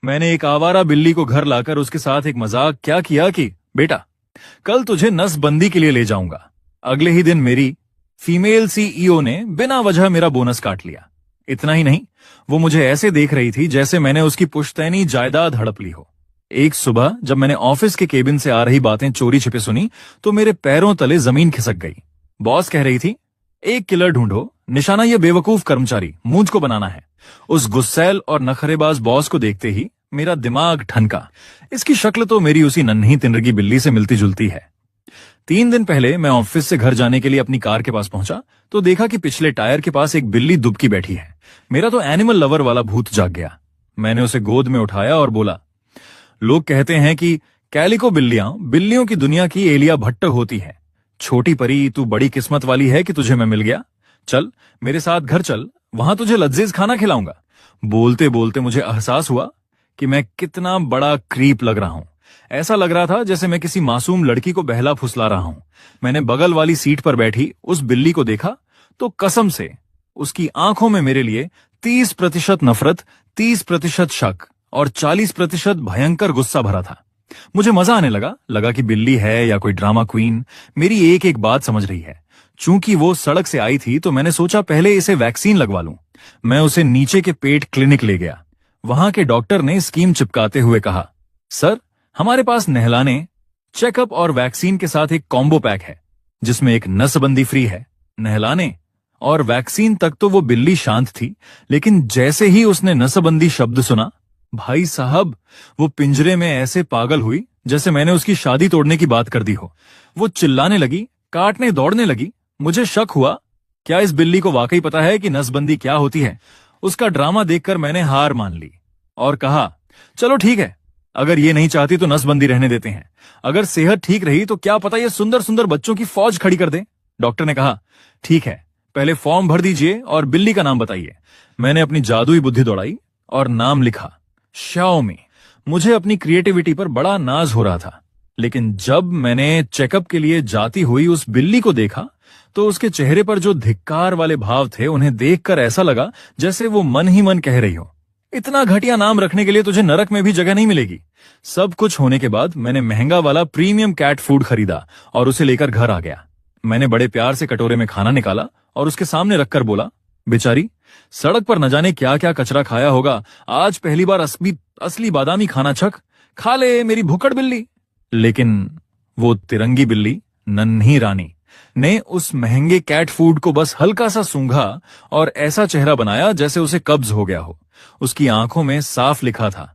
मैंने एक आवारा बिल्ली को घर लाकर उसके साथ एक मजाक क्या किया कि बेटा, कल तुझे नसबंदी के लिए ले जाऊंगा। अगले ही दिन मेरी फीमेल सीईओ ने बिना वजह मेरा बोनस काट लिया। इतना ही नहीं, वो मुझे ऐसे देख रही थी जैसे मैंने उसकी पुश्तैनी जायदाद हड़प ली हो। एक सुबह जब मैंने ऑफिस के केबिन से आ रही बातें चोरी छिपे सुनी तो मेरे पैरों तले जमीन खिसक गई। बॉस कह रही थी, एक किलर ढूंढो, निशाना ये बेवकूफ कर्मचारी मूंछ को बनाना है। उस गुस्सैल और नखरेबाज बॉस को देखते ही मेरा दिमाग ठनका। इसकी शक्ल तो मेरी उसी नन्ही तिनरगी बिल्ली से मिलती जुलती है। 3 दिन पहले मैं ऑफिस से घर जाने के लिए अपनी कार के पास पहुंचा तो देखा कि पिछले टायर के पास एक बिल्ली दुबकी बैठी है। मेरा तो एनिमल लवर वाला भूत जाग गया। मैंने उसे गोद में उठाया और बोला, लोग कहते हैं कि कैलिको बिल्लियां बिल्लियों की दुनिया की एलिया भट्ट होती है। छोटी परी, तू बड़ी किस्मत वाली है कि तुझे मैं मिल गया। चल मेरे साथ घर चल, वहां तुझे लजीज खाना खिलाऊंगा। बोलते बोलते मुझे एहसास हुआ कि मैं कितना बड़ा क्रीप लग रहा हूं। ऐसा लग रहा था जैसे मैं किसी मासूम लड़की को बहला फुसला रहा हूं। मैंने बगल वाली सीट पर बैठी उस बिल्ली को देखा तो कसम से उसकी आंखों में मेरे लिए 30% नफरत, 30% शक और 40% भयंकर गुस्सा भरा था। मुझे मजा आने लगा कि बिल्ली है या कोई ड्रामा क्वीन मेरी एक एक बात समझ रही है। चूंकि वो सड़क से आई थी तो मैंने सोचा पहले इसे वैक्सीन लगवा लूं। मैं उसे नीचे के पेट क्लिनिक ले गया। वहां के डॉक्टर ने स्कीम चिपकाते हुए कहा, सर हमारे पास नहलाने, चेकअप और वैक्सीन के साथ एक कॉम्बो पैक है जिसमें एक नसबंदी फ्री है। नहलाने और वैक्सीन तक तो वो बिल्ली शांत थी, लेकिन जैसे ही उसने नसबंदी शब्द सुना, भाई साहब वो पिंजरे में ऐसे पागल हुई जैसे मैंने उसकी शादी तोड़ने की बात कर दी हो। वो चिल्लाने लगी, काटने दौड़ने लगी। मुझे शक हुआ, क्या इस बिल्ली को वाकई पता है कि नसबंदी क्या होती है? उसका ड्रामा देखकर मैंने हार मान ली और कहा, चलो ठीक है, अगर ये नहीं चाहती तो नसबंदी रहने देते हैं। अगर सेहत ठीक रही तो क्या पता ये सुंदर सुंदर बच्चों की फौज खड़ी कर दे। डॉक्टर ने कहा, ठीक है, पहले फॉर्म भर दीजिए और बिल्ली का नाम बताइए। मैंने अपनी जादुई बुद्धि दौड़ाई और नाम लिखा, श्याओमी। मुझे अपनी क्रिएटिविटी पर बड़ा नाज हो रहा था, लेकिन जब मैंने चेकअप के लिए जाती हुई उस बिल्ली को देखा तो उसके चेहरे पर जो धिक्कार वाले भाव थे उन्हें देखकर ऐसा लगा जैसे वो मन ही मन कह रही हो, इतना घटिया नाम रखने के लिए तुझे नरक में भी जगह नहीं मिलेगी। सब कुछ होने के बाद मैंने महंगा वाला प्रीमियम कैट फूड खरीदा और उसे लेकर घर आ गया। मैंने बड़े प्यार से कटोरे में खाना निकाला और उसके सामने रखकर बोला, बेचारी सड़क पर न जाने क्या क्या कचरा खाया होगा, आज पहली बार असली बादामी खाना चख, खा ले मेरी भुक्कड़ बिल्ली। लेकिन वो तिरंगी बिल्ली नन्ही रानी ने उस महंगे कैट फूड को बस हल्का सा सूंघा और ऐसा चेहरा बनाया जैसे उसे कब्ज हो गया हो। उसकी आंखों में साफ लिखा था,